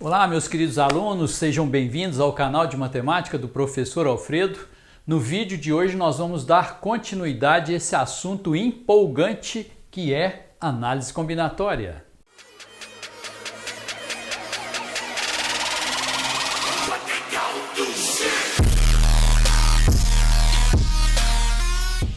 Olá, meus queridos alunos, sejam bem-vindos ao canal de matemática do professor Alfredo. No vídeo de hoje nós vamos dar continuidade a esse assunto empolgante que é análise combinatória.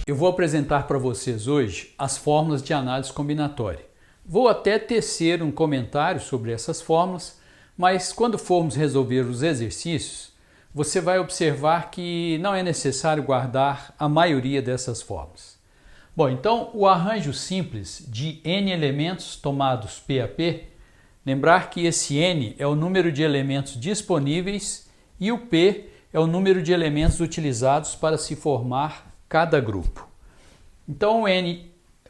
Eu vou apresentar para vocês hoje as fórmulas de análise combinatória. Vou até tecer um comentário sobre essas fórmulas, mas quando formos resolver os exercícios, você vai observar que não é necessário guardar a maioria dessas fórmulas. Bom, então o arranjo simples de n elementos tomados P a P, lembrar que esse n é o número de elementos disponíveis e o P é o número de elementos utilizados para se formar cada grupo. Então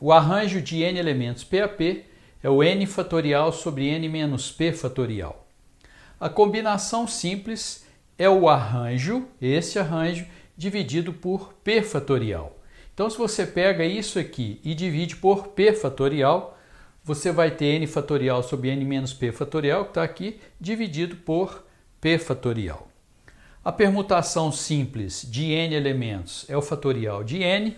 o arranjo de n elementos P a P é o n fatorial sobre n menos p fatorial. A combinação simples é o arranjo, esse arranjo, dividido por p fatorial. Então, se você pega isso aqui e divide por p fatorial, você vai ter n fatorial sobre n menos p fatorial, que está aqui, dividido por p fatorial. A permutação simples de n elementos é o fatorial de n.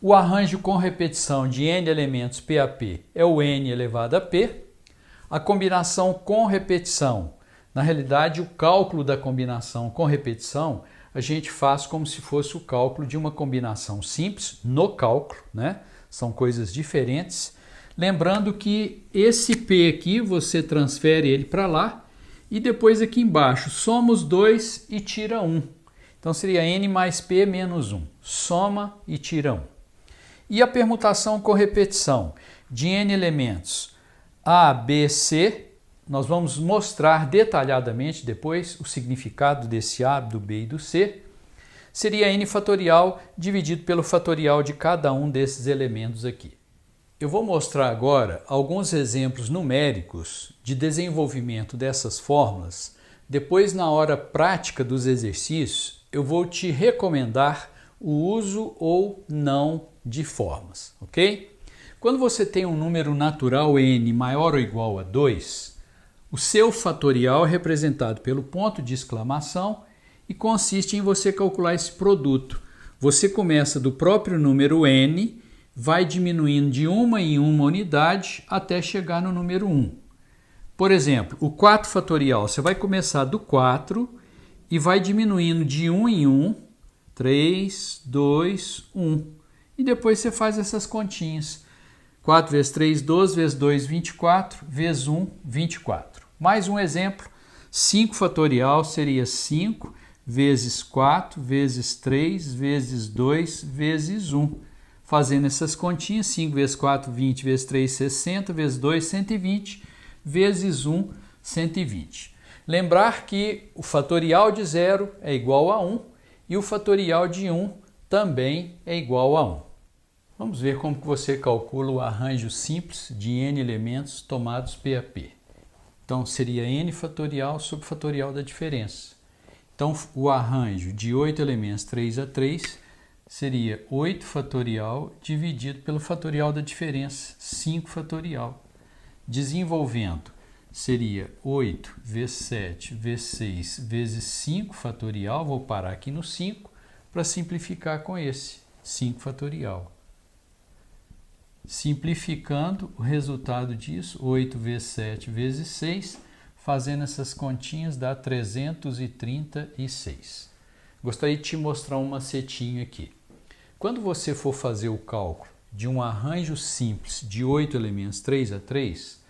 O arranjo com repetição de n elementos P a P é o n elevado a p. A combinação com repetição, na realidade o cálculo da combinação com repetição, a gente faz como se fosse o cálculo de uma combinação simples no cálculo, né? São coisas diferentes. Lembrando que esse P aqui, você transfere ele para lá e depois aqui embaixo soma os dois e tira 1. Então seria n mais P menos 1. Soma e tira 1. E a permutação com repetição de n elementos A, B, C, nós vamos mostrar detalhadamente depois o significado desse A, do B e do C, seria n fatorial dividido pelo fatorial de cada um desses elementos aqui. Eu vou mostrar agora alguns exemplos numéricos de desenvolvimento dessas fórmulas. Depois, na hora prática dos exercícios, eu vou te recomendar o uso ou não de fórmulas, ok? Quando você tem um número natural n maior ou igual a 2, o seu fatorial é representado pelo ponto de exclamação e consiste em você calcular esse produto. Você começa do próprio número n, vai diminuindo de uma em uma unidade até chegar no número 1. Por exemplo, o 4 fatorial, você vai começar do 4 e vai diminuindo de 1 em 1, 3, 2, 1. E depois você faz essas continhas. 4 vezes 3, 12, vezes 2, 24, vezes 1, 24. Mais um exemplo, 5 fatorial seria 5 vezes 4, vezes 3, vezes 2, vezes 1. Fazendo essas continhas, 5 vezes 4, 20, vezes 3, 60, vezes 2, 120, vezes 1, 120. Lembrar que o fatorial de 0 é igual a 1 e o fatorial de 1 também é igual a 1. Vamos ver como que você calcula o arranjo simples de n elementos tomados P a P. Então, seria n fatorial sobre fatorial da diferença. Então, o arranjo de 8 elementos 3 a 3 seria 8 fatorial dividido pelo fatorial da diferença, 5 fatorial. Desenvolvendo, seria 8 vezes 7 vezes 6 vezes 5 fatorial. Vou parar aqui no 5 para simplificar com esse, 5 fatorial. Simplificando, o resultado disso, 8 vezes 7 vezes 6, fazendo essas continhas dá 336. Gostaria de te mostrar um macetinho aqui. Quando você for fazer o cálculo de um arranjo simples de 8 elementos 3 a 3,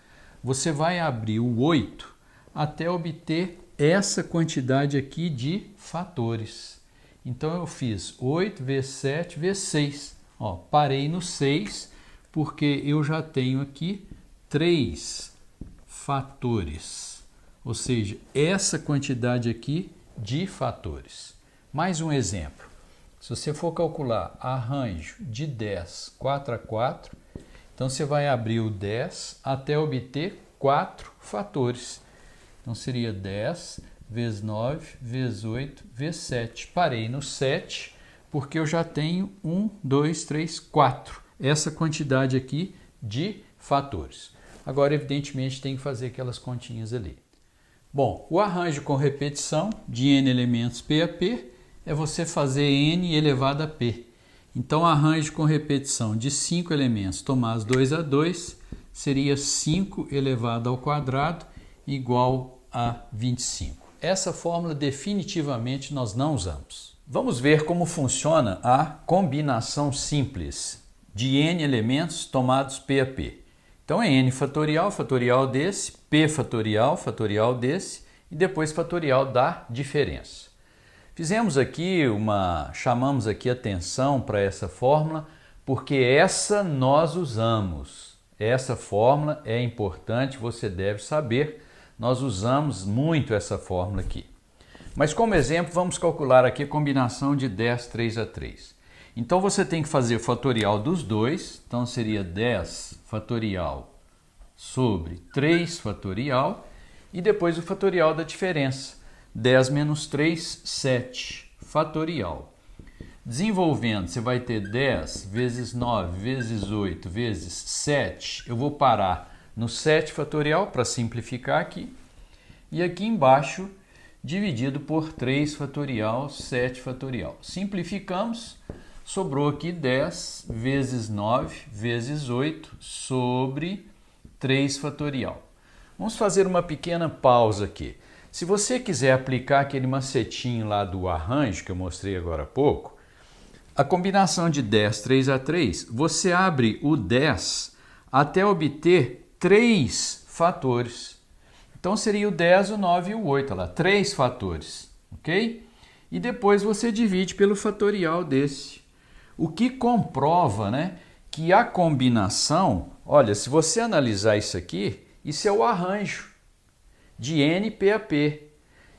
você vai abrir o 8 até obter essa quantidade aqui de fatores. Então eu fiz 8 vezes 7 vezes 6. Ó, parei no 6, porque eu já tenho aqui 3 fatores, ou seja, essa quantidade aqui de fatores. Mais um exemplo, se você for calcular arranjo de 10, 4 a 4, então você vai abrir o 10 até obter 4 fatores. Então seria 10 vezes 9, vezes 8, vezes 7. Parei no 7, porque eu já tenho 1, 2, 3, 4. Essa quantidade aqui de fatores. Agora, evidentemente, tem que fazer aquelas continhas ali. Bom, o arranjo com repetição de n elementos P a P é você fazer n elevado a P. Então, arranjo com repetição de 5 elementos tomados 2 a 2 seria 5 elevado ao quadrado igual a 25. Essa fórmula definitivamente nós não usamos. Vamos ver como funciona a combinação simples de n elementos tomados P a P. Então é n fatorial, fatorial desse, p fatorial, fatorial desse e depois fatorial da diferença. Chamamos aqui atenção para essa fórmula porque essa nós usamos. Essa fórmula é importante, você deve saber. Nós usamos muito essa fórmula aqui. Mas como exemplo, vamos calcular aqui a combinação de 10 3 a 3. Então você tem que fazer o fatorial dos dois, então seria 10 fatorial sobre 3 fatorial e depois o fatorial da diferença. 10 menos 3, 7 fatorial. Desenvolvendo, você vai ter 10 vezes 9 vezes 8 vezes 7. Eu vou parar no 7 fatorial para simplificar aqui. E aqui embaixo, dividido por 3 fatorial, 7 fatorial. Simplificamos, sobrou aqui 10 vezes 9 vezes 8 sobre 3 fatorial. Vamos fazer uma pequena pausa aqui. Se você quiser aplicar aquele macetinho lá do arranjo que eu mostrei agora há pouco, a combinação de 10 3 a 3, você abre o 10 até obter 3 fatores. Então seria o 10, o 9 e o 8, olha lá, 3 fatores, ok? E depois você divide pelo fatorial desse. O que comprova, né, que a combinação, olha, se você analisar isso aqui, isso é o arranjo de n P a P,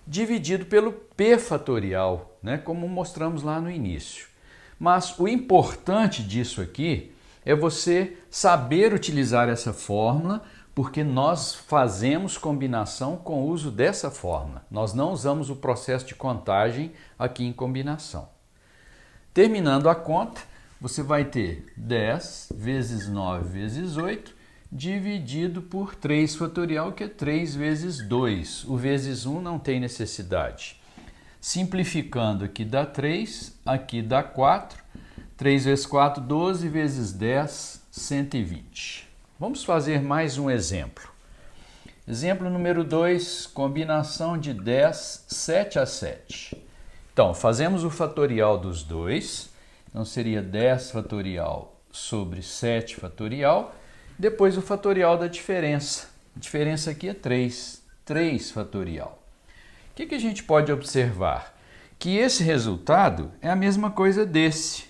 dividido pelo P fatorial, né, como mostramos lá no início. Mas o importante disso aqui é você saber utilizar essa fórmula, porque nós fazemos combinação com o uso dessa fórmula. Nós não usamos o processo de contagem aqui em combinação. Terminando a conta, você vai ter 10 vezes 9 vezes 8, dividido por 3 fatorial, que é 3 vezes 2. O vezes 1 não tem necessidade. Simplificando, aqui dá 3, aqui dá 4. 3 vezes 4, 12, vezes 10, 120. Vamos fazer mais um exemplo. Exemplo número 2, combinação de 10, 7 a 7. Então, fazemos o fatorial dos dois. Então, seria 10 fatorial sobre 7 fatorial. Depois o fatorial da diferença. A diferença aqui é 3. 3 fatorial. O que a gente pode observar? Que esse resultado é a mesma coisa desse.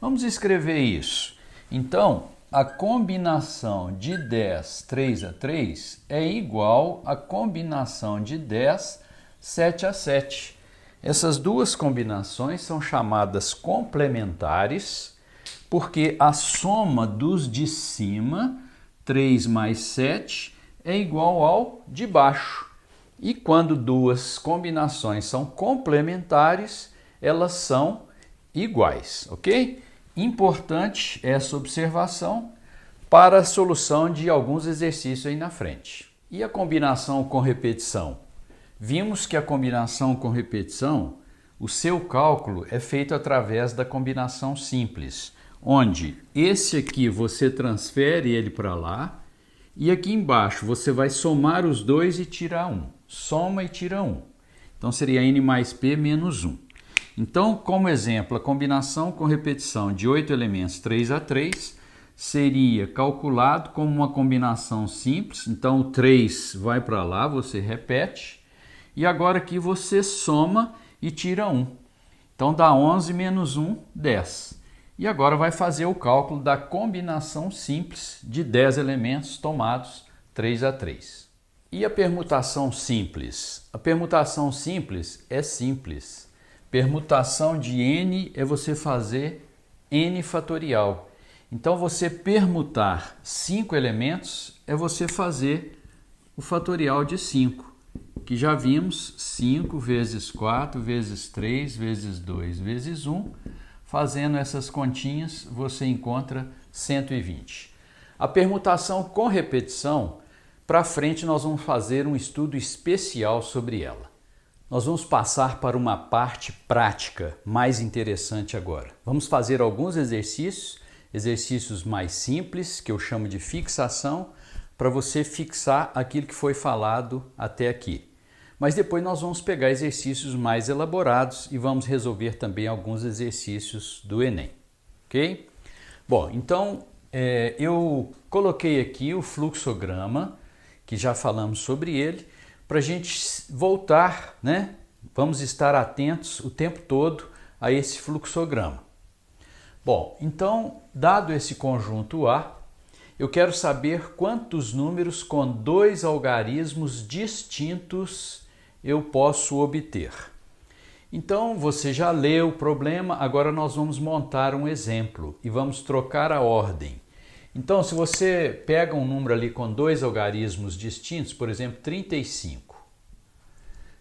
Vamos escrever isso. Então, a combinação de 10, 3 a 3 é igual à combinação de 10, 7 a 7. Essas duas combinações são chamadas complementares, porque a soma dos de cima, 3 mais 7, é igual ao de baixo. E quando duas combinações são complementares, elas são iguais, ok? Importante essa observação para a solução de alguns exercícios aí na frente. E a combinação com repetição? Vimos que a combinação com repetição, o seu cálculo é feito através da combinação simples, onde esse aqui você transfere ele para lá e aqui embaixo você vai somar os dois e tirar 1. Soma e tira 1. Então seria n mais p menos 1. Então, como exemplo, a combinação com repetição de 8 elementos 3 a 3 seria calculado como uma combinação simples. Então, o 3 vai para lá, você repete. E agora aqui você soma e tira 1. Então, dá 11 menos 1, 10. E agora vai fazer o cálculo da combinação simples de 10 elementos tomados 3 a 3. E a permutação simples? A permutação simples é simples. Permutação de n é você fazer n fatorial. Então, você permutar 5 elementos é você fazer o fatorial de 5, que já vimos 5 vezes 4 vezes 3 vezes 2 vezes 1. Fazendo essas continhas, você encontra 120. A permutação com repetição, Para frente nós vamos fazer um estudo especial sobre ela. Nós vamos passar para uma parte prática mais interessante agora. Vamos fazer alguns exercícios mais simples, que eu chamo de fixação, para você fixar aquilo que foi falado até aqui. Mas depois nós vamos pegar exercícios mais elaborados e vamos resolver também alguns exercícios do Enem, ok? Bom, então eu coloquei aqui o fluxograma, que já falamos sobre ele, para a gente voltar, né? Vamos estar atentos o tempo todo a esse fluxograma. Bom, então, dado esse conjunto A, eu quero saber quantos números com 2 algarismos distintos eu posso obter. Então, você já leu o problema, agora nós vamos montar um exemplo e vamos trocar a ordem. Então, se você pega um número ali com 2 algarismos distintos, por exemplo, 35.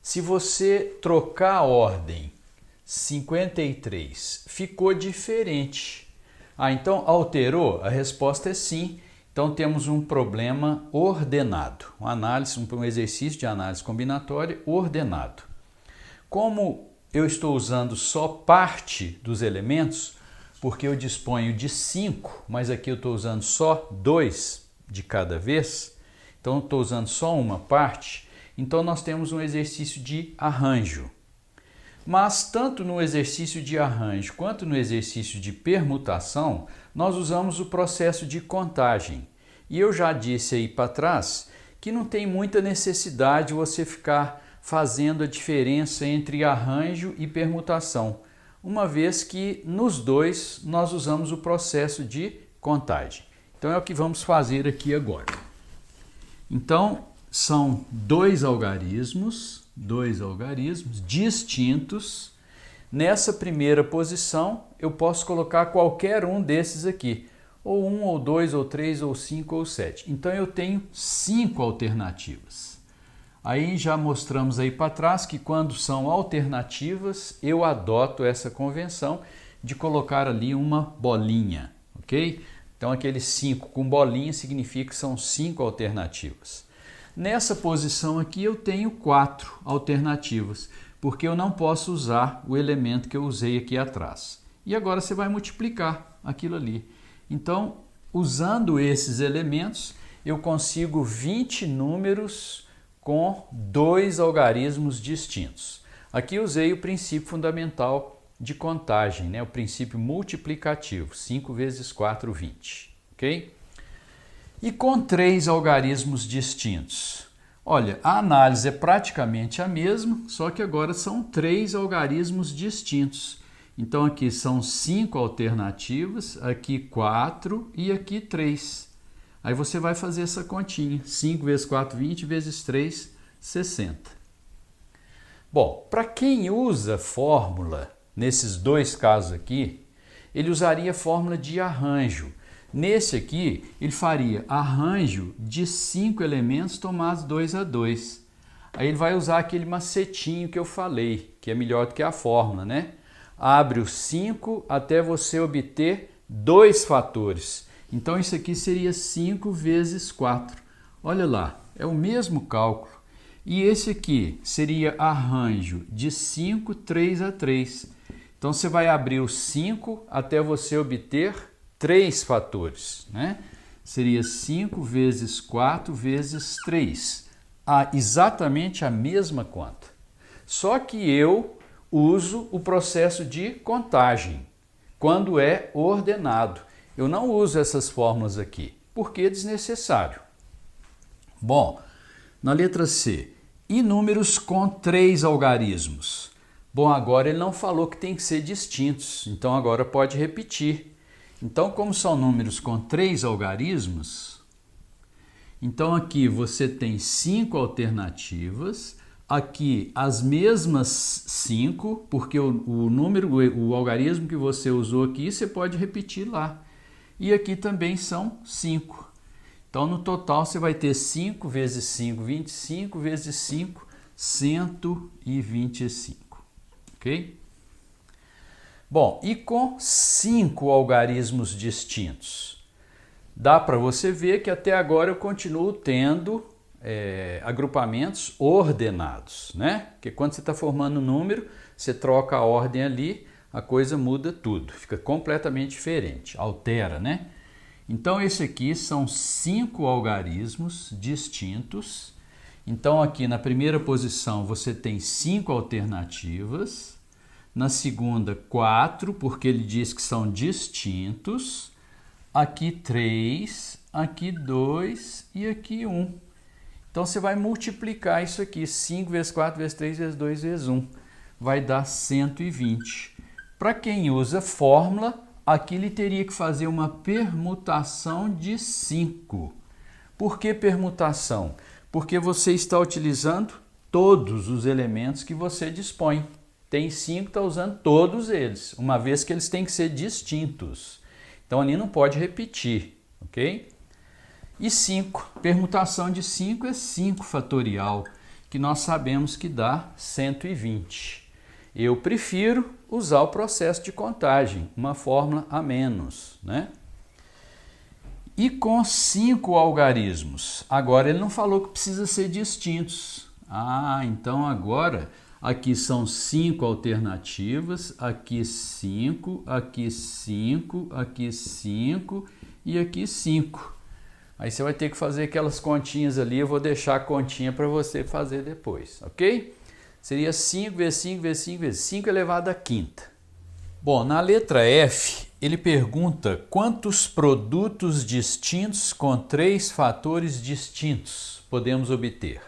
Se você trocar a ordem, 53, ficou diferente. Então alterou? A resposta é sim. Então temos um problema ordenado, um exercício de análise combinatória ordenado. Como eu estou usando só parte dos elementos, porque eu disponho de 5, mas aqui eu estou usando só 2 de cada vez, então estou usando só uma parte, então nós temos um exercício de arranjo. Mas tanto no exercício de arranjo quanto no exercício de permutação, nós usamos o processo de contagem. E eu já disse aí para trás que não tem muita necessidade você ficar fazendo a diferença entre arranjo e permutação, uma vez que nos dois nós usamos o processo de contagem. Então é o que vamos fazer aqui agora. Então são 2 algarismos distintos. Nessa primeira posição eu posso colocar qualquer um desses aqui, ou 1, ou 2, ou 3, ou 5, ou 7. Então eu tenho 5 alternativas. Aí já mostramos aí para trás que quando são alternativas, eu adoto essa convenção de colocar ali uma bolinha, ok? Então aquele 5 com bolinha significa que são 5 alternativas. Nessa posição aqui eu tenho 4 alternativas, porque eu não posso usar o elemento que eu usei aqui atrás. E agora você vai multiplicar aquilo ali. Então, usando esses elementos, eu consigo 20 números com 2 algarismos distintos. Aqui usei o princípio fundamental de contagem, né? O princípio multiplicativo, 5 vezes 4, 20. Ok? E com 3 algarismos distintos. Olha, a análise é praticamente a mesma, só que agora são 3 algarismos distintos. Então aqui são 5 alternativas, aqui 4 e aqui 3. Aí você vai fazer essa continha, 5 vezes 4, 20, vezes 3, 60. Bom, para quem usa fórmula, nesses dois casos aqui, ele usaria fórmula de arranjo. Nesse aqui, ele faria arranjo de 5 elementos tomados 2 a 2. Aí ele vai usar aquele macetinho que eu falei, que é melhor do que a fórmula, né? Abre os 5 até você obter 2 fatores. Então isso aqui seria 5 vezes 4. Olha lá, é o mesmo cálculo. E esse aqui seria arranjo de 5, 3 a 3. Então você vai abrir os 5 até você obter 3 fatores, né? Seria 5 vezes 4 vezes 3. Exatamente a mesma conta. Só que eu uso o processo de contagem quando é ordenado. Eu não uso essas fórmulas aqui, porque é desnecessário. Bom, na letra C, e números com 3 algarismos? Bom, agora ele não falou que tem que ser distintos, então agora pode repetir. Então, como são números com 3 algarismos, então aqui você tem 5 alternativas, aqui as mesmas 5, porque o algarismo que você usou aqui, você pode repetir lá. E aqui também são 5. Então, no total, você vai ter 5 vezes 5, 25, vezes 5, 125. Ok? Bom, e com 5 algarismos distintos? Dá para você ver que até agora eu continuo tendo agrupamentos ordenados, né? Porque quando você está formando um número, você troca a ordem ali, a coisa muda tudo, fica completamente diferente, altera, né? Então, esse aqui são 5 algarismos distintos. Então, aqui na primeira posição você tem 5 alternativas, na segunda 4, porque ele diz que são distintos, aqui 3, aqui 2 e aqui 1. Então, você vai multiplicar isso aqui, 5 vezes 4 vezes 3 vezes 2 vezes 1, vai dar 120. Para quem usa fórmula, aqui ele teria que fazer uma permutação de 5. Por que permutação? Porque você está utilizando todos os elementos que você dispõe. Tem 5, está usando todos eles, uma vez que eles têm que ser distintos. Então, ali não pode repetir, ok? E 5, permutação de 5 é 5 fatorial, que nós sabemos que dá 120. Eu prefiro usar o processo de contagem, uma fórmula a menos, né? E com 5 algarismos, agora ele não falou que precisa ser distintos. Então agora aqui são 5 alternativas, aqui 5, aqui 5, aqui 5 e aqui 5. Aí você vai ter que fazer aquelas continhas ali, eu vou deixar a continha para você fazer depois, ok? Seria 5 vezes 5 vezes 5 vezes 5 elevado à quinta. Bom, na letra F, ele pergunta quantos produtos distintos com 3 fatores distintos podemos obter.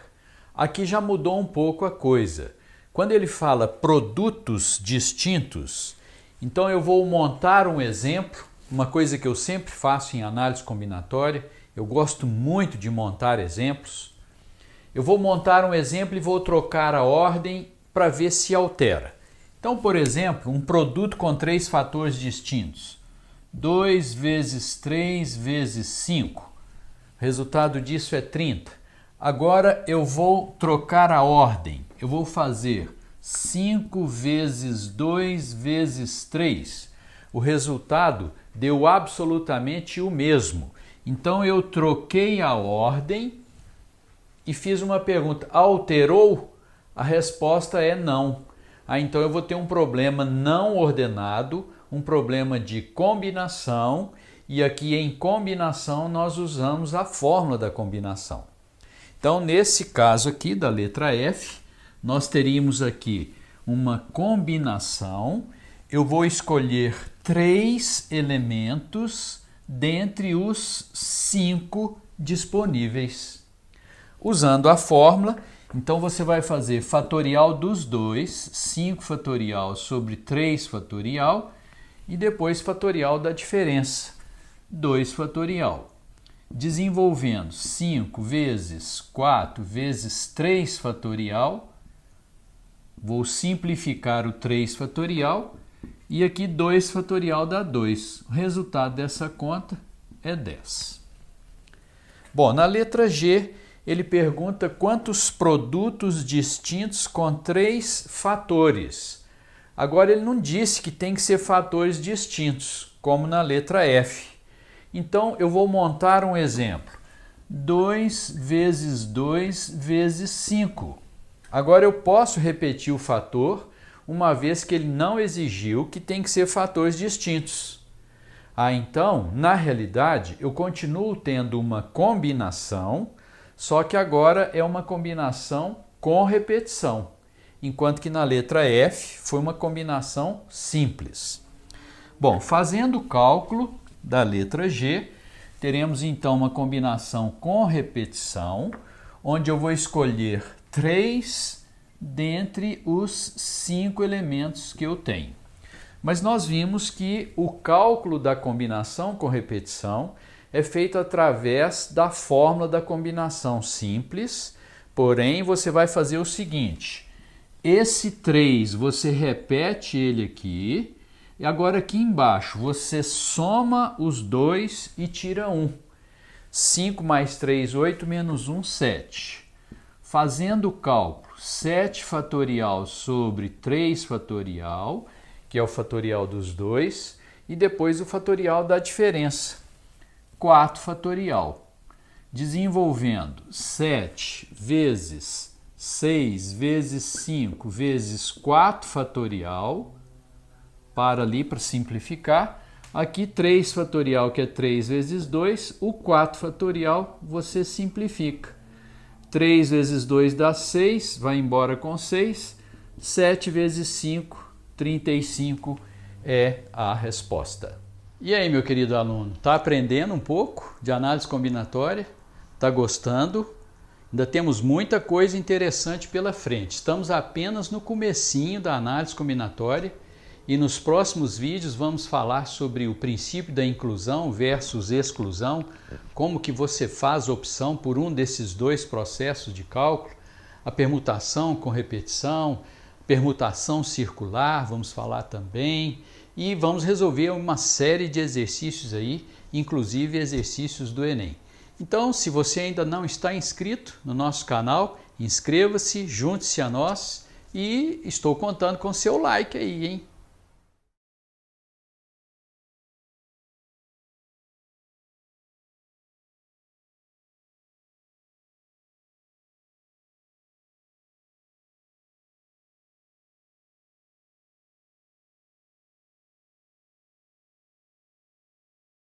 Aqui já mudou um pouco a coisa. Quando ele fala produtos distintos, então eu vou montar um exemplo, uma coisa que eu sempre faço em análise combinatória, eu gosto muito de montar exemplos. Eu vou montar um exemplo e vou trocar a ordem para ver se altera. Então, por exemplo, um produto com 3 fatores distintos. 2 vezes 3 vezes 5. O resultado disso é 30. Agora eu vou trocar a ordem. Eu vou fazer 5 vezes 2 vezes 3. O resultado deu absolutamente o mesmo. Então eu troquei a ordem e fiz uma pergunta, alterou? A resposta é não. Então eu vou ter um problema não ordenado, um problema de combinação, e aqui em combinação nós usamos a fórmula da combinação. Então nesse caso aqui da letra F, nós teríamos aqui uma combinação, eu vou escolher 3 elementos dentre os 5 disponíveis. Usando a fórmula, então você vai fazer fatorial dos dois, 5 fatorial sobre 3 fatorial, e depois fatorial da diferença, 2 fatorial. Desenvolvendo 5 vezes 4 vezes 3 fatorial, vou simplificar o 3 fatorial, e aqui 2 fatorial dá 2. O resultado dessa conta é 10. Bom, na letra G, ele pergunta quantos produtos distintos com 3 fatores. Agora, ele não disse que tem que ser fatores distintos, como na letra F. Então, eu vou montar um exemplo. 2 vezes 2 vezes 5. Agora, eu posso repetir o fator, uma vez que ele não exigiu que tem que ser fatores distintos. Então, na realidade, eu continuo tendo uma combinação, só que agora é uma combinação com repetição, enquanto que na letra F foi uma combinação simples. Bom, fazendo o cálculo da letra G, teremos então uma combinação com repetição, onde eu vou escolher 3 dentre os 5 elementos que eu tenho. Mas nós vimos que o cálculo da combinação com repetição é feito através da fórmula da combinação simples, porém você vai fazer o seguinte, esse 3 você repete ele aqui, e agora aqui embaixo você soma os dois e tira 1. 5 mais 3, 8, menos 1, 7. Fazendo o cálculo, 7 fatorial sobre 3 fatorial, que é o fatorial dos dois, e depois o fatorial da diferença, 4 fatorial. desenvolvendo 7 vezes 6 vezes 5 vezes 4 fatorial, para ali para simplificar. Aqui 3 fatorial, que é 3 vezes 2, o 4 fatorial você simplifica. 3 vezes 2 dá 6, vai embora com 6. 7 vezes 5, 35 é a resposta. E aí, meu querido aluno, está aprendendo um pouco de análise combinatória? Está gostando? Ainda temos muita coisa interessante pela frente. Estamos apenas no comecinho da análise combinatória e nos próximos vídeos vamos falar sobre o princípio da inclusão versus exclusão, como que você faz opção por um desses dois processos de cálculo, a permutação com repetição, permutação circular, vamos falar também, e vamos resolver uma série de exercícios aí, inclusive exercícios do Enem. Então, se você ainda não está inscrito no nosso canal, inscreva-se, junte-se a nós e estou contando com seu like aí, hein?